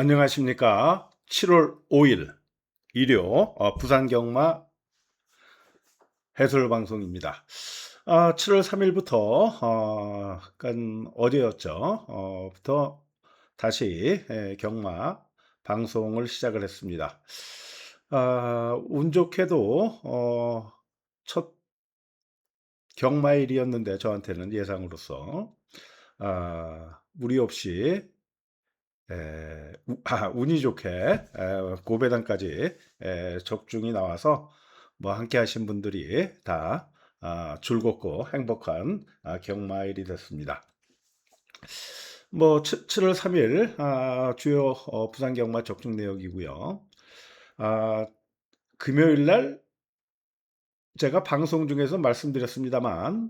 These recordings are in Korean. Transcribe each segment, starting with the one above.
안녕하십니까. 7월 5일 일요 부산 경마 해설 방송입니다. 7월 3일부터 어제였죠. 부터 다시 경마 방송을 시작을 했습니다. 운 좋게도 첫 경마일이었는데 저한테는 예상으로서 무리 없이 운이 좋게 고배당까지 적중이 나와서 뭐 함께 하신 분들이 다 즐겁고 행복한 경마일이 됐습니다. 뭐 7월 3일 주요 부산 경마 적중 내역이고요. 아, 금요일 날 제가 방송 중에서 말씀드렸습니다만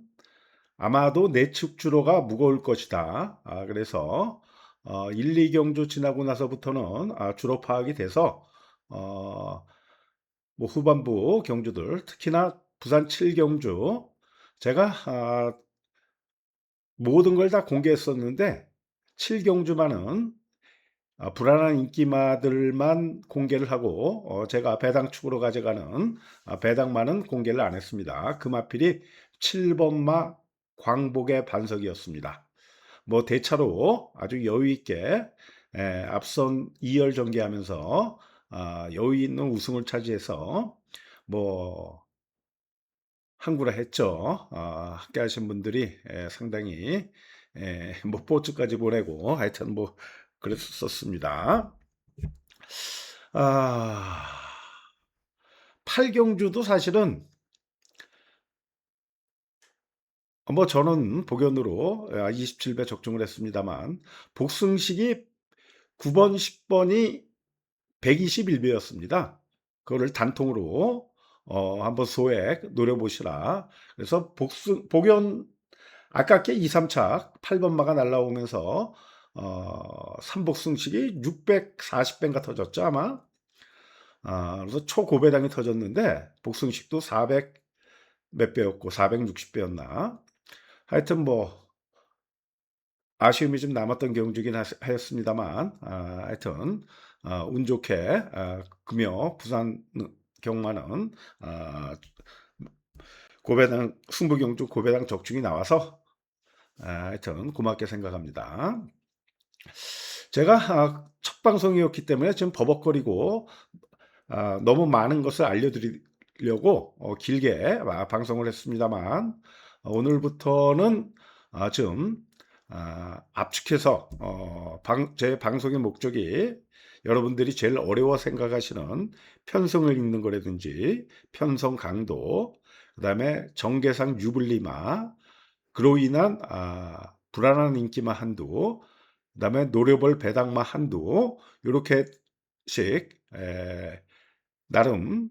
아마도 내측 주로가 무거울 것이다. 그래서 1, 2경주 지나고 나서부터는 주로 파악이 돼서 뭐 후반부 경주들 특히나 부산 7경주 제가 모든 걸 다 공개했었는데 7경주만은 불안한 인기마들만 공개를 하고 제가 배당 축으로 가져가는 배당만은 공개를 안 했습니다. 금하필이 7번마 광복의 반석이었습니다. 뭐 대차로 아주 여유 있게 앞선 2열 전개하면서 여유 있는 우승을 차지해서 뭐 항구라 했죠. 함께 하신 분들이 상당히 뭐 포츠까지 보내고 하여튼 뭐 그랬었습니다. 아, 8경주도 사실은 뭐 저는 복연으로 27배 적중을 했습니다만 복승식이 9번, 10번이 121배였습니다. 그거를 단통으로 한번 소액 노려보시라. 그래서 복연 아깝게 2, 3착 8번마가 날라오면서 삼복승식이 640배인가 터졌죠 아마. 그래서 초고배당이 터졌는데 복승식도 400 몇 배였고 460배였나. 하여튼 뭐 아쉬움이 좀 남았던 경주긴 하였습니다만 하여튼 운 좋게 금요 부산 경마는 고배당 승부경주 고배당 적중이 나와서 하여튼 고맙게 생각합니다. 제가 첫 방송이었기 때문에 지금 버벅거리고 너무 많은 것을 알려드리려고 길게 방송을 했습니다만 오늘부터는 좀 압축해서 제 방송의 목적이 여러분들이 제일 어려워 생각하시는 편성을 읽는 거라든지 편성 강도, 그 다음에 정계상 유불리마, 그로 인한 불안한 인기마 한두, 그 다음에 노려볼 배당마 한두, 요렇게씩 나름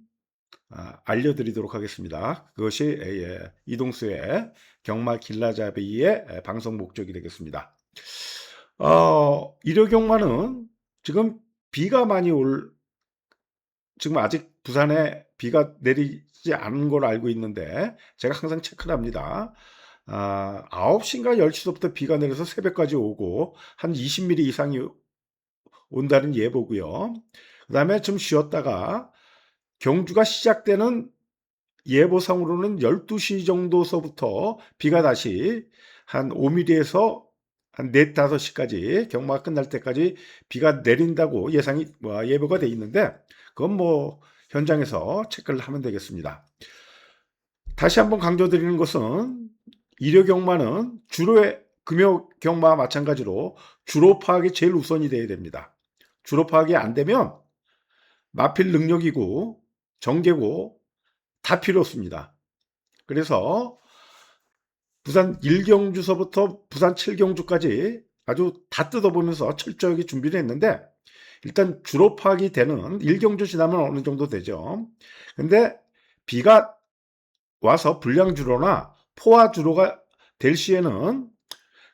알려드리도록 하겠습니다. 그것이 이동수의 경마 길라잡이의 방송 목적이 되겠습니다. 일요 경마는 지금 비가 많이 지금 아직 부산에 비가 내리지 않은 걸 알고 있는데 제가 항상 체크를 합니다. 9시인가 10시부터 비가 내려서 새벽까지 오고 한 20mm 이상이 온다는 예보고요. 그 다음에 좀 쉬었다가 경주가 시작되는 예보상으로는 12시 정도서부터 비가 다시 한 5mm에서 한 4, 5시까지 경마가 끝날 때까지 비가 내린다고 예보가 돼 있는데 그건 뭐 현장에서 체크를 하면 되겠습니다. 다시 한번 강조드리는 것은 일요 경마는 주로의 금요 경마와 마찬가지로 주로 파악이 제일 우선이 돼야 됩니다. 주로 파악이 안 되면 마필 능력이고 정계고 다 필요 없습니다. 그래서 부산 1경주서부터 부산 7경주까지 아주 다 뜯어보면서 철저하게 준비를 했는데 일단 주로 파악이 되는 1경주 지나면 어느 정도 되죠. 근데 비가 와서 불량주로나 포화주로가 될 시에는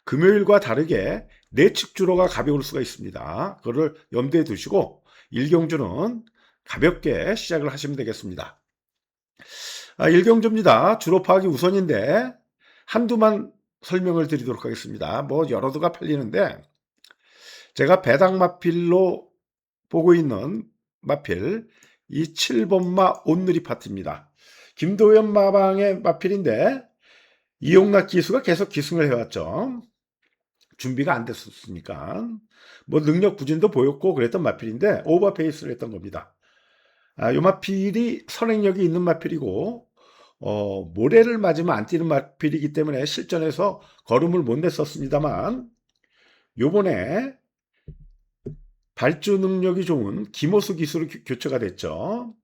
금요일과 다르게 내측 주로가 가벼울 수가 있습니다. 그거를 염두에 두시고 1경주는 가볍게 시작을 하시면 되겠습니다. 1경주입니다. 주로 파악이 우선인데 한두만 설명을 드리도록 하겠습니다. 뭐 여러 두가 팔리는데 제가 배당마필로 보고 있는 마필, 이 7번마 온누리 파트입니다. 김도현 마방의 마필인데 이용락 기수가 계속 기승을 해왔죠. 준비가 안 됐었으니까. 뭐 능력 부진도 보였고 그랬던 마필인데 오버페이스를 했던 겁니다. 요 마필이 선행력이 있는 마필이고 모래를 맞으면 안 뛰는 마필이기 때문에 실전에서 걸음을 못 냈었습니다만 요번에 발주 능력이 좋은 김호수 기수로 교체가 됐죠.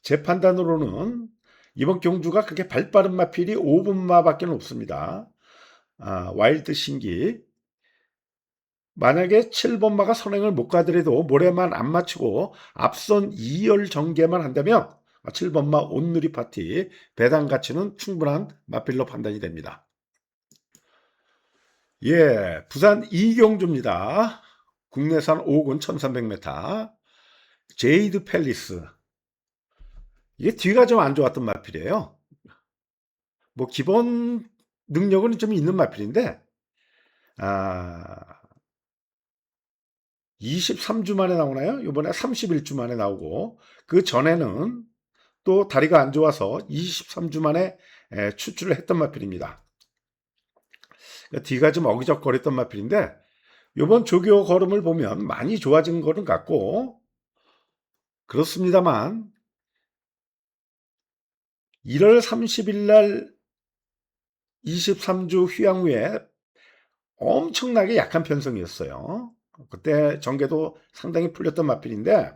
제 판단으로는 이번 경주가 그렇게 발빠른 마필이 5분마밖에 없습니다. 와일드 신기. 만약에 7번마가 선행을 못 가더라도 모래만 안 맞추고 앞선 2열 전개만 한다면 7번마 온누리 파티 배당 가치는 충분한 마필로 판단이 됩니다. 예, 부산 이경주입니다. 국내산 5군 1300m 제이드 팰리스. 이게 뒤가 좀 안 좋았던 마필이에요. 뭐 기본 능력은 좀 있는 마필인데 23주 만에 나오나요? 이번에 31주 만에 나오고 그 전에는 또 다리가 안 좋아서 23주 만에 추출을 했던 마필입니다. 뒤가 좀 어기적거렸던 마필인데 이번 조교 걸음을 보면 많이 좋아진 거는 같고 그렇습니다만 1월 30일 날 23주 휴양 후에 엄청나게 약한 편성이었어요. 그때 전개도 상당히 풀렸던 마필인데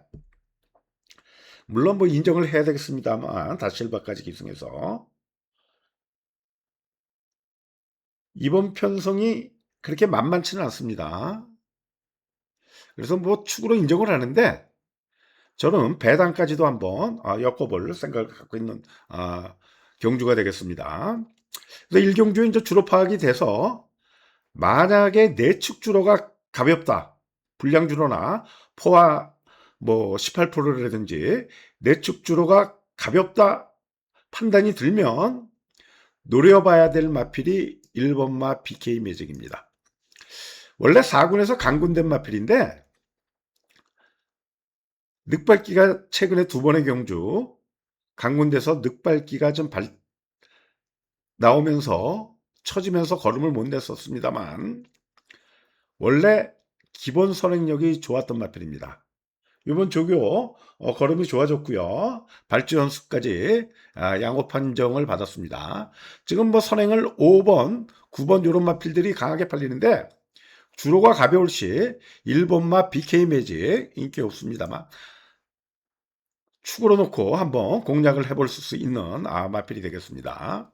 물론 뭐 인정을 해야 되겠습니다만 다실바까지 기승해서 이번 편성이 그렇게 만만치는 않습니다. 그래서 뭐 축으로 인정을 하는데 저는 배당까지도 한번 엮어볼 생각을 갖고 있는 경주가 되겠습니다. 그래서 1경주 이제 주로 파악이 돼서 만약에 내축 주로가 가볍다, 불량 주로나 포화 뭐 18%라든지 내축 주로가 가볍다 판단이 들면 노려봐야 될 마필이 1번마 BK 매직입니다. 원래 4군에서 강군된 마필인데 늑발기가 최근에 2번의 경주 강군돼서 늑발기가 좀 나오면서 처지면서 걸음을 못 냈었습니다만 원래 기본 선행력이 좋았던 마필입니다. 이번 조교 걸음이 좋아졌고요. 발주 연수까지 양호 판정을 받았습니다. 지금 뭐 선행을 5번, 9번 이런 마필들이 강하게 팔리는데 주로가 가벼울 시 1번마 BK 매직 인기 없습니다만 축으로 놓고 한번 공략을 해볼 수 있는 마필이 되겠습니다.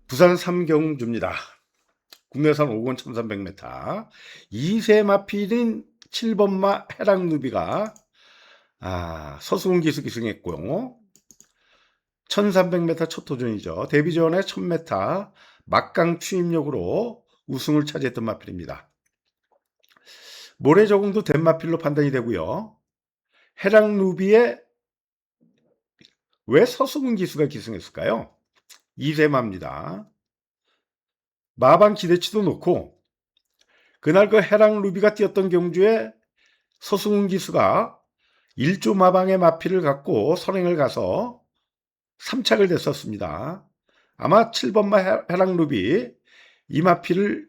부산 삼경주입니다. 국내산 5군 1300m 2세 마필인 7번마 해랑누비가 서수훈 기수 기승했고요. 1300m 첫 도전이죠. 데뷔 전에 1000m 막강 추임력으로 우승을 차지했던 마필입니다. 모래 적응도 된 마필로 판단이 되고요. 해랑루비에 왜 서수근 기수가 기승했을까요? 2세마입니다. 마방 기대치도 놓고 그날 그 해랑루비가 뛰었던 경주에 서수근 기수가 1조 마방의 마필을 갖고 선행을 가서 3착을 됐었습니다. 아마 7번마 해랑루비 이 마필을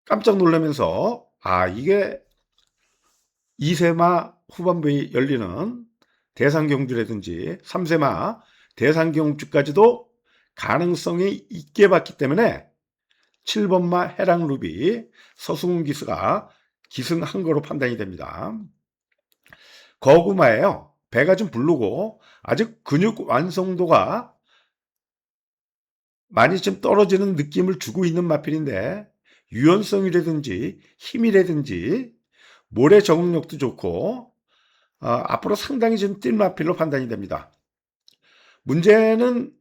깜짝 놀라면서 이게 2세마 후반부에 열리는 대상경주라든지 3세마 대상경주까지도 가능성이 있게 봤기 때문에 7번마 해랑루비 서승훈 기수가 기승한 거로 판단이 됩니다. 거구마예요. 배가 좀 부르고 아직 근육 완성도가 많이 좀 떨어지는 느낌을 주고 있는 마필인데 유연성이라든지 힘이라든지 모래 적응력도 좋고 앞으로 상당히 좀 뛸 마필로 판단이 됩니다. 문제는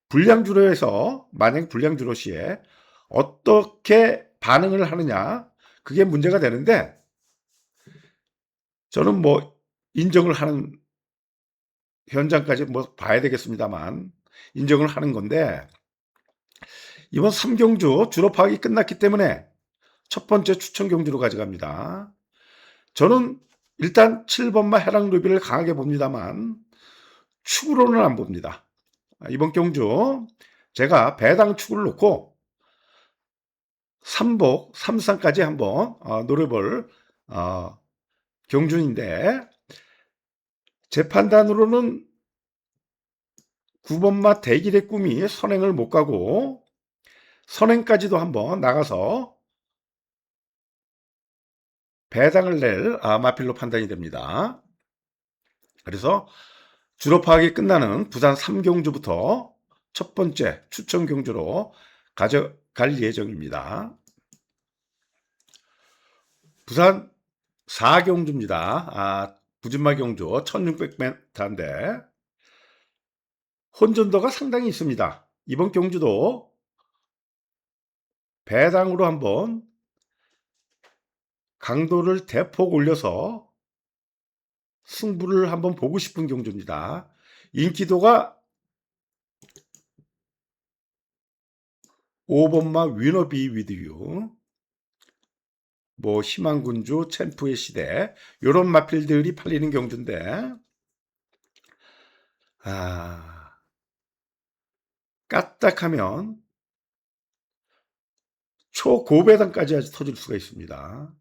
불량주로에서 만약 불량주로 시에 어떻게 반응을 하느냐 그게 문제가 되는데 저는 뭐 인정을 하는 현장까지 뭐 봐야 되겠습니다만 인정을 하는 건데, 이번 3경주 주로 파악이 끝났기 때문에 첫 번째 추천 경주로 가져갑니다. 저는 일단 7번마 해랑루비를 강하게 봅니다만 축으로는 안 봅니다. 이번 경주 제가 배당 축을 놓고 삼복, 삼상까지 한번 노려볼 경주인데, 제 판단으로는 9번마 대길의 꿈이 선행을 못 가고 선행까지도 한번 나가서 배당을 낼 마필로 판단이 됩니다. 그래서 주로 파악이 끝나는 부산 3경주부터 첫 번째 추천 경주로 가져갈 예정입니다. 부산 4경주입니다. 부진마 경주 1600m인데 혼전도가 상당히 있습니다. 이번 경주도 배당으로 한번 강도를 대폭 올려서 승부를 한번 보고 싶은 경주입니다. 인기도가 5번마 위너비 위드유, 뭐 희망군주, 챔프의 시대, 요런 마필들이 팔리는 경주인데, 까딱하면 초고배당까지 아주 터질 수가 있습니다.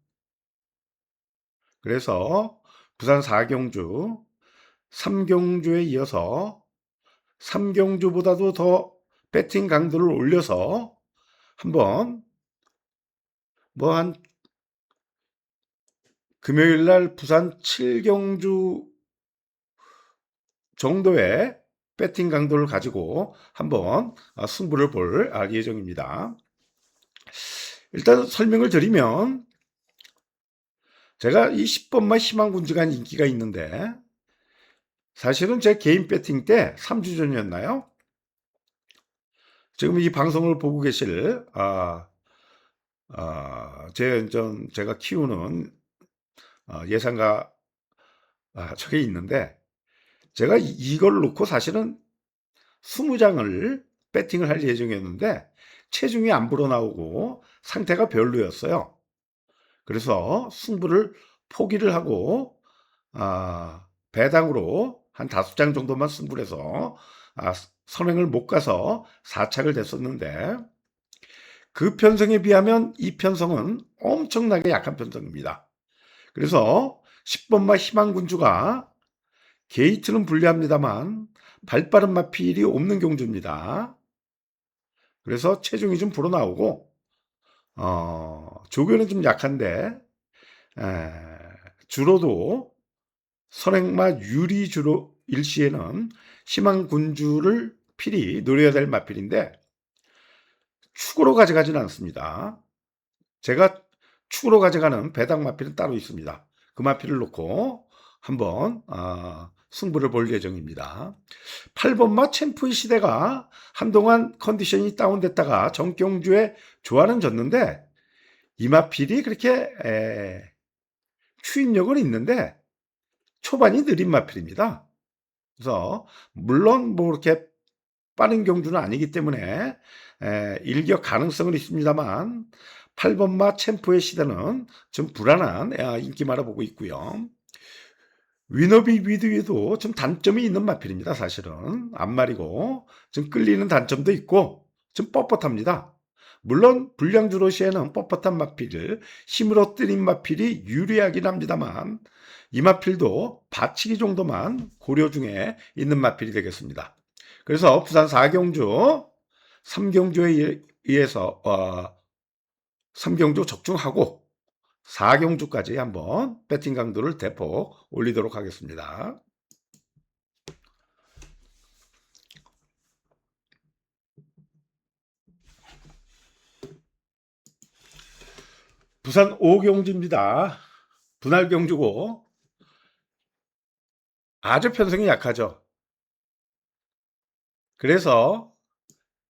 그래서 부산 4경주, 3경주에 이어서 3경주보다도 더 배팅 강도를 올려서 한번 뭐 한 금요일날 부산 7경주 정도의 배팅 강도를 가지고 한번 승부를 볼 예정입니다. 일단 설명을 드리면, 제가 이 10번마 희망군주가 인기가 있는데 사실은 제 개인 배팅 때 3주 전이었나요? 지금 이 방송을 보고 계실 제가 키우는 예상가 저게 있는데, 제가 이걸 놓고 사실은 20장을 배팅을 할 예정이었는데 체중이 안 불어나오고 상태가 별로였어요. 그래서 승부를 포기를 하고 배당으로 한 5장 정도만 승부를 해서 선행을 못 가서 4착을 됐었는데, 그 편성에 비하면 이 편성은 엄청나게 약한 편성입니다. 그래서 10번마 희망군주가 게이트는 불리합니다만 발빠른 마필이 없는 경주입니다. 그래서 체중이 좀 불어나오고 조교는 좀 약한데 주로도 선행마 유리 주로 일시에는 희망군주를 필히 노려야 될 마필인데 축으로 가져가지는 않습니다. 제가 축으로 가져가는 배당 마필은 따로 있습니다. 그 마필을 놓고 한번 승부를 볼 예정입니다. 8번마 챔프의 시대가 한동안 컨디션이 다운됐다가 정경주에 조화는 졌는데, 이 마필이 그렇게 추인력은 있는데 초반이 느린 마필입니다. 그래서 물론 뭐 이렇게 빠른 경주는 아니기 때문에 일격 가능성은 있습니다만 8번마 챔프의 시대는 좀 불안한 인기마로 보고 있고요. 위너비 위드에도 좀 단점이 있는 마필입니다. 사실은 앞말이고 좀 끌리는 단점도 있고 좀 뻣뻣합니다. 물론 불량주로 시에는 뻣뻣한 마필을 힘으로 때린 마필이 유리하긴 합니다만 이 마필도 받치기 정도만 고려 중에 있는 마필이 되겠습니다. 그래서 부산 4경주 3경주에 의해서 3경주 적중하고 4경주까지 한번 배팅 강도를 대폭 올리도록 하겠습니다. 부산 5경주입니다. 분할 경주고 아주 편성이 약하죠. 그래서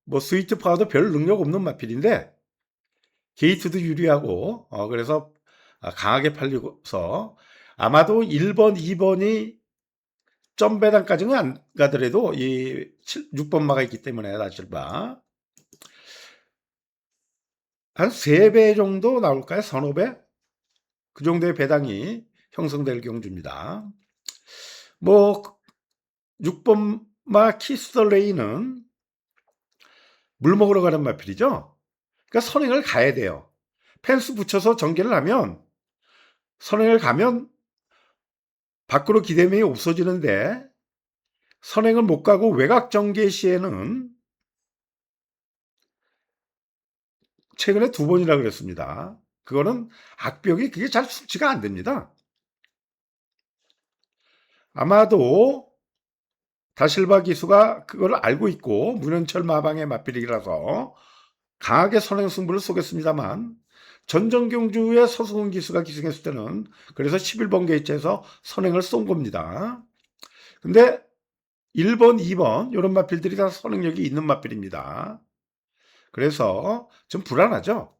뭐 스위트 파워도 별 능력 없는 마필인데 게이트도 유리하고 그래서 강하게 팔리고서 아마도 1번, 2번이 점배당까지는 안 가더라도 이 6번마가 있기 때문에 다실바 한 3배 정도 나올까요? 서너 배? 그 정도의 배당이 형성될 경주입니다. 뭐 6번마 키스더레이는 물 먹으러 가는 마필이죠. 그러니까 선행을 가야 돼요. 펜스 붙여서 전개를 하면 선행을 가면 밖으로 기대면이 없어지는데 선행을 못 가고 외곽 전개 시에는 최근에 2번이나 그랬습니다. 그거는 악벽이 그게 잘 숙지가 안 됩니다. 아마도 다실바 기수가 그걸 알고 있고 문현철 마방의 맞비리기라서 강하게 선행 승부를 쏘겠습니다만 전정경주의 서승훈 기수가 기승했을 때는 그래서 11번 게이트에서 선행을 쏜 겁니다. 근데 1번, 2번 이런 마필들이 다 선행력이 있는 마필입니다. 그래서 좀 불안하죠.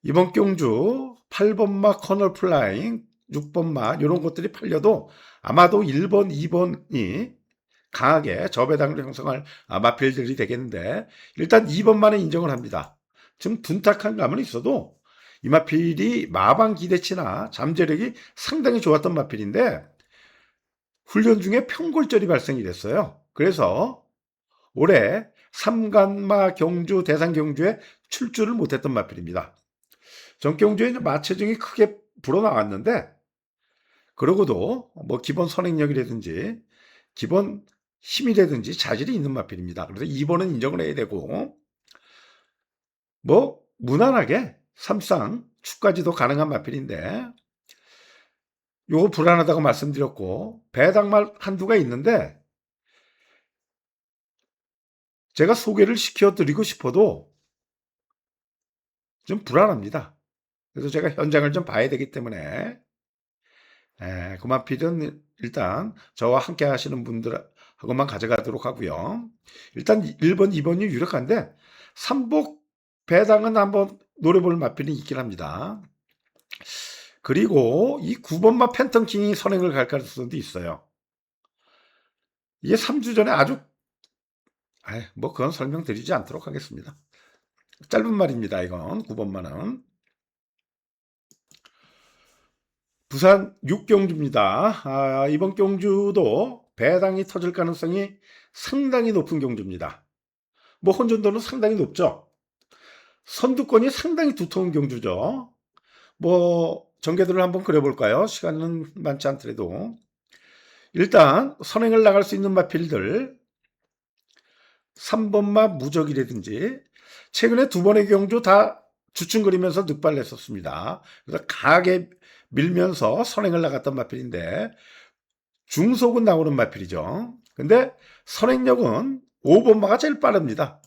이번 경주 8번마 커널 플라잉, 6번마 이런 것들이 팔려도 아마도 1번, 2번이 강하게 저배당을 형성할 마필들이 되겠는데 일단 2번만은 인정을 합니다. 좀 둔탁한 감은 있어도 이 마필이 마방 기대치나 잠재력이 상당히 좋았던 마필인데 훈련 중에 평골절이 발생이 됐어요. 그래서 올해 삼간마 경주, 대상 경주에 출주를 못했던 마필입니다. 전경주에 마체중이 크게 불어나왔는데 그러고도 뭐 기본 선행력이라든지 기본 힘이라든지 자질이 있는 마필입니다. 그래서 2번은 인정을 해야 되고 뭐 무난하게 삼상 축까지도 가능한 마필인데 요거 불안하다고 말씀드렸고 배당말 한두가 있는데 제가 소개를 시켜드리고 싶어도 좀 불안합니다. 그래서 제가 현장을 좀 봐야 되기 때문에 그 마필은 일단 저와 함께 하시는 분들하고만 가져가도록 하고요. 일단 1번, 2번이 유력한데 삼복 배당은 한번 노려볼 마필이 있긴 합니다. 그리고 이 9번마 팬텀킹이 선행을 갈 가능성도 있어요. 이게 3주 전에 아주 뭐 그건 설명드리지 않도록 하겠습니다. 짧은 말입니다. 이건 9번마는. 부산 6경주입니다. 이번 경주도 배당이 터질 가능성이 상당히 높은 경주입니다. 뭐 혼전도는 상당히 높죠. 선두권이 상당히 두터운 경주죠. 뭐 전개들을 한번 그려볼까요? 시간은 많지 않더라도 일단 선행을 나갈 수 있는 마필들 3번마 무적이라든지 최근에 2번의 경주 다 주춤거리면서 늑발냈었습니다. 그래서 강하게 밀면서 선행을 나갔던 마필인데 중속은 나오는 마필이죠. 근데 선행력은 5번마가 제일 빠릅니다.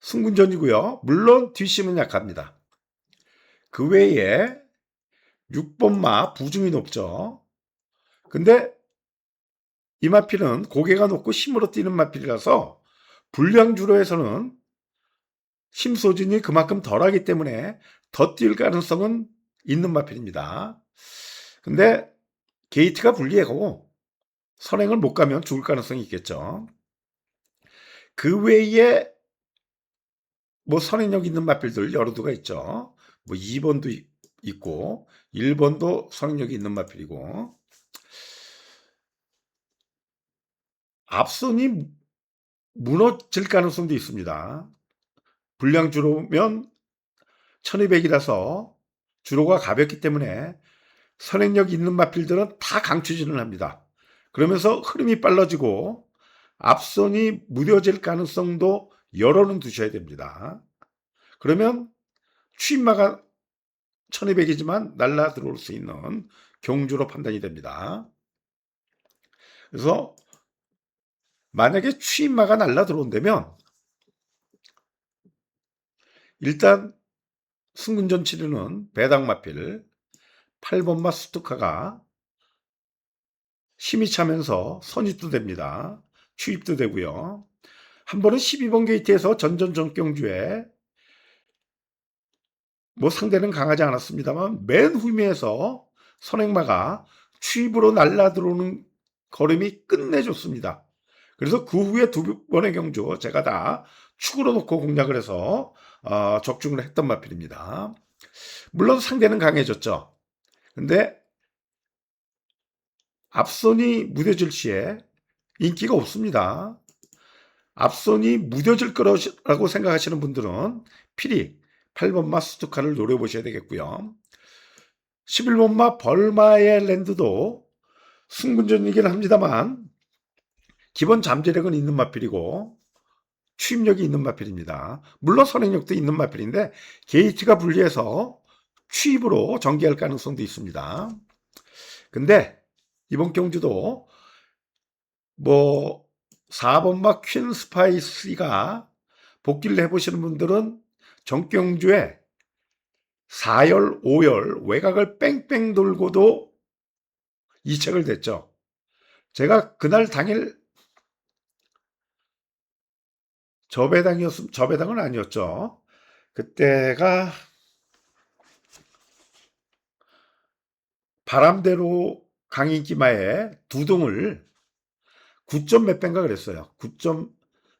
승군전이고요. 물론 뒷심은 약합니다. 그 외에 6번마 부중이 높죠. 근데 이 마필은 고개가 높고 힘으로 뛰는 마필이라서 불량주로에서는 힘 소진이 그만큼 덜하기 때문에 더 뛸 가능성은 있는 마필입니다. 근데 게이트가 불리하고 선행을 못 가면 죽을 가능성이 있겠죠. 그 외에 뭐 선행력 있는 마필들 여러 두가 있죠. 뭐 2번도 있고 1번도 선행력이 있는 마필이고 앞선이 무너질 가능성도 있습니다. 불량 주로면 1200이라서 주로가 가볍기 때문에 선행력 있는 마필들은 다 강추진을 합니다. 그러면서 흐름이 빨라지고 앞선이 무뎌질 가능성도 열어는 두셔야 됩니다. 그러면 추임마가 1200이지만 날라 들어올 수 있는 경주로 판단이 됩니다. 그래서 만약에 추임마가 날라 들어온다면 일단 승군전 치르는 배당마필 8번마 수특화가 힘이 차면서 선입도 됩니다. 추입도 되고요. 한 번은 12번 게이트에서 전전전경주에 뭐 상대는 강하지 않았습니다만 맨 후미에서 선행마가 추입으로 날라들어오는 걸음이 끝내줬습니다. 그래서 그 후에 두 번의 경주 제가 다 축으로 놓고 공략을 해서 적중을 했던 마필입니다. 물론 상대는 강해졌죠. 근데 앞손이 무뎌질 시에 인기가 없습니다. 앞손이 무뎌질 거라고 생각하시는 분들은 필히 8번마 수두카를 노려보셔야 되겠고요. 11번마 벌마의 랜드도 승분전이긴 합니다만 기본 잠재력은 있는 마필이고 추임력이 있는 마필입니다. 물론 선행력도 있는 마필인데 게이트가 불리해서 추입으로 전개할 가능성도 있습니다. 근데 이번 경주도 뭐 4번마 퀸 스파이시가 복귀를 해보시는 분들은 정경주에 4열, 5열 외곽을 뺑뺑 돌고도 이책을 댔죠. 제가 그날 당일 저배당은 아니었죠. 그때가 바람대로 강인기마에 두 동을 9점 몇 배인가 그랬어요. 9점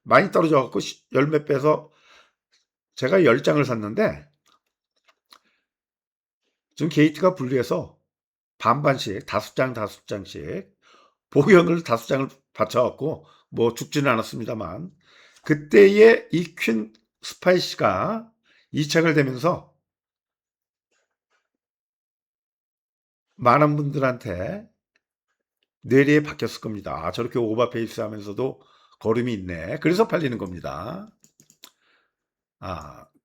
많이 떨어져갖고 열 몇 배에서 제가 10장을 샀는데 지금 게이트가 불리해서 반반씩 5장씩 보현을 5장을 받쳐갖고 뭐 죽지는 않았습니다만 그때의 이 퀸 스파이시가 이착을 되면서 많은 분들한테 뇌리에 박혔을 겁니다. 아, 저렇게 오버페이스 하면서도 걸음이 있네. 그래서 팔리는 겁니다.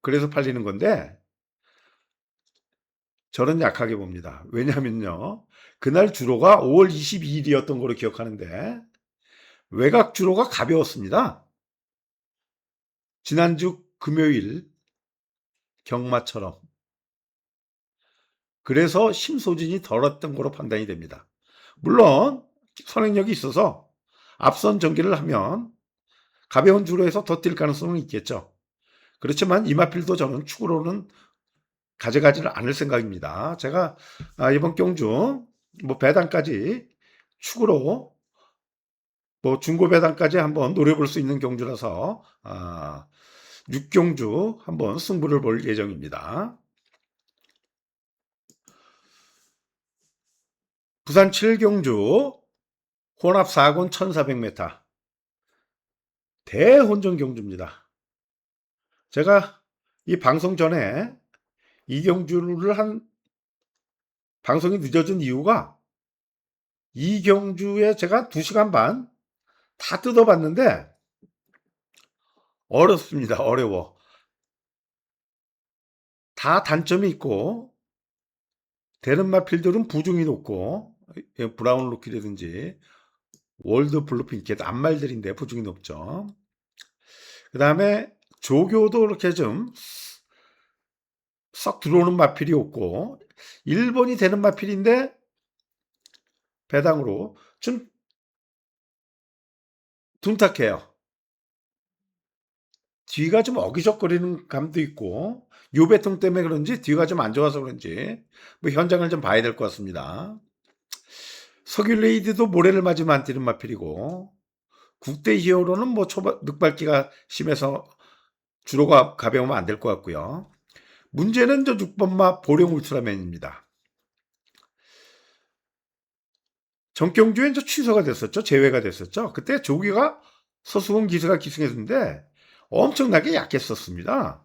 그래서 팔리는 건데 저는 약하게 봅니다. 왜냐하면요. 그날 주로가 5월 22일이었던 걸로 기억하는데 외곽 주로가 가벼웠습니다. 지난주 금요일 경마처럼. 그래서 심소진이 덜었던 거로 판단이 됩니다. 물론 선행력이 있어서 앞선 전개를 하면 가벼운 주로 해서 더 뛸 가능성은 있겠죠. 그렇지만 이마필도 저는 축으로는 가져가지는 않을 생각입니다. 제가 이번 경주 뭐 배당까지 축으로 뭐 중고 배당까지 한번 노려볼 수 있는 경주라서 6경주 한번 승부를 볼 예정입니다. 부산 7경주 혼합 4군 1400m 대혼전 경주입니다. 제가 이 방송 전에 이 경주를 한 방송이 늦어진 이유가 이 경주에 제가 2시간 반 다 뜯어봤는데 어렵습니다. 어려워. 다 단점이 있고 되는 마필들은 부중이 높고 브라운 로키라든지 월드 블루핑켓 암말들인데 부중이 높죠. 그 다음에 조교도 이렇게 좀 썩 들어오는 마필이 없고 1번이 되는 마필인데 배당으로 좀 둔탁해요. 뒤가 좀 어기적거리는 감도 있고 요배통 때문에 그런지 뒤가 좀 안 좋아서 그런지 뭐 현장을 좀 봐야 될 것 같습니다. 서큘레이드도 모래를 맞으면 안 뛰는 마필이고 국대 히어로는 뭐 늑발기가 심해서 주로가 가벼우면 안 될 것 같고요. 문제는 저 6번마 보령 울트라맨입니다. 정경주에 이제 취소가 됐었죠. 제외가 됐었죠. 그때 조기가 서수원 기수가 기승했는데 엄청나게 약했었습니다.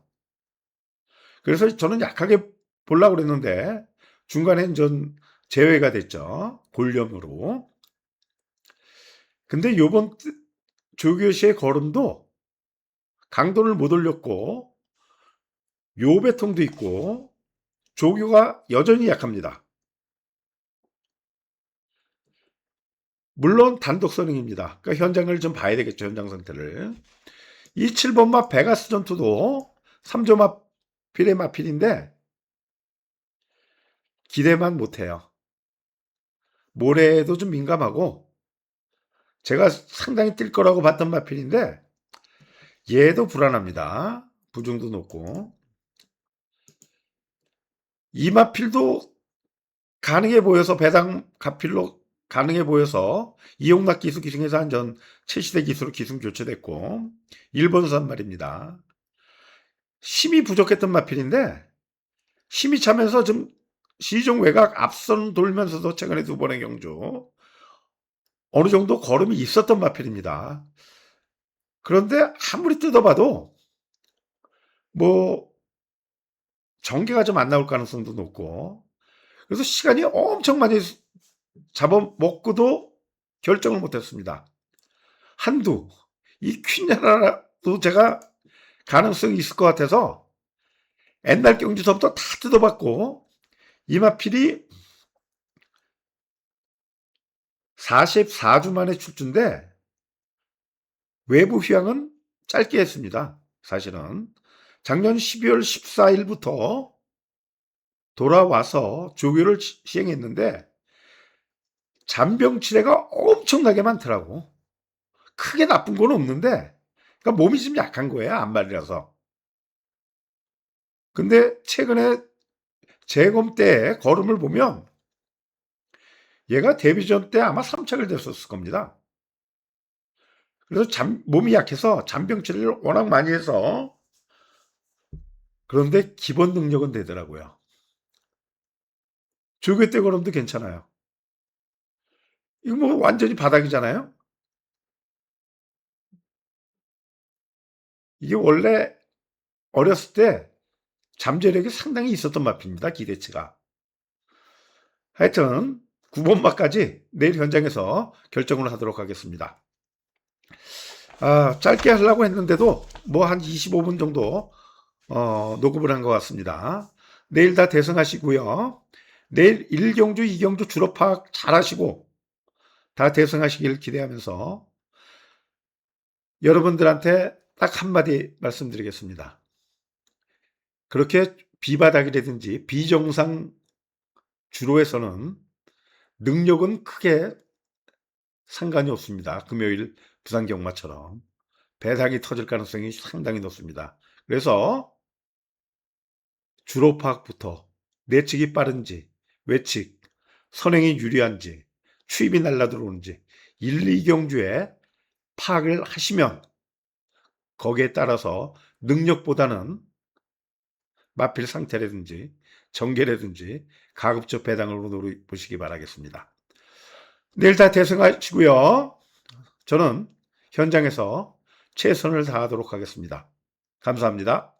그래서 저는 약하게 보려고 그랬는데 중간에 전 제외가 됐죠. 골염으로. 근데 요번 조교 씨의 걸음도 강도를 못 올렸고 요배통도 있고 조교가 여전히 약합니다. 물론 단독 선행입니다. 그러니까 현장을 좀 봐야 되겠죠. 현장 상태를. 이 7번마 베가스 전투도 3점 앞필의 마필인데 기대만 못해요. 모래에도 좀 민감하고 제가 상당히 뛸 거라고 봤던 마필인데 얘도 불안합니다. 부중도 높고 이 마필도 가능해 보여서 배당 가필로 가능해 보여서 이용락 기수 기승에서 한전 최시대 기수로 기승 교체됐고 일본산 말입니다. 힘이 부족했던 마필인데 힘이 차면서 좀 시종 외곽 앞선 돌면서도 최근에 두 번의 경주 어느 정도 걸음이 있었던 마필입니다. 그런데 아무리 뜯어봐도 뭐 전개가 좀 안 나올 가능성도 높고 그래서 시간이 엄청 많이 잡아먹고도 결정을 못했습니다. 한두 이 퀸야라도 제가 가능성이 있을 것 같아서 옛날 경주서부터 다 뜯어봤고 이마필이 44주 만에 출주인데 외부 휴양은 짧게 했습니다. 사실은 작년 12월 14일부터 돌아와서 조교를 시행했는데 잔병치레가 엄청나게 많더라고. 크게 나쁜 건 없는데 그러니까 몸이 좀 약한 거예요. 안말이라서. 근데 최근에 재검 때 걸음을 보면 얘가 데뷔전 때 아마 3착을 됐었을 겁니다. 그래서 몸이 약해서 잔병치레를 워낙 많이 해서 그런데 기본 능력은 되더라고요. 조교 때 걸음도 괜찮아요. 이거 뭐 완전히 바닥이잖아요. 이게 원래 어렸을 때 잠재력이 상당히 있었던 마피입니다. 기대치가. 하여튼 9번마까지 내일 현장에서 결정을 하도록 하겠습니다. 짧게 하려고 했는데도 뭐 한 25분 정도 녹음을 한 것 같습니다. 내일 다 대승하시고요. 내일 1경주, 2경주 주로 파악 잘 하시고 다 대승하시길 기대하면서 여러분들한테 딱 한마디 말씀드리겠습니다. 그렇게 비바닥이라든지 비정상 주로에서는 능력은 크게 상관이 없습니다. 금요일 부산 경마처럼 배당이 터질 가능성이 상당히 높습니다. 그래서 주로 파악부터 내측이 빠른지 외측 선행이 유리한지 추입이 날라들어오는지 1, 2경주에 파악을 하시면 거기에 따라서 능력보다는 마필 상태라든지 전개라든지 가급적 배당으로 노려보시기 바라겠습니다. 내일 다 대승하시고요. 저는 현장에서 최선을 다하도록 하겠습니다. 감사합니다.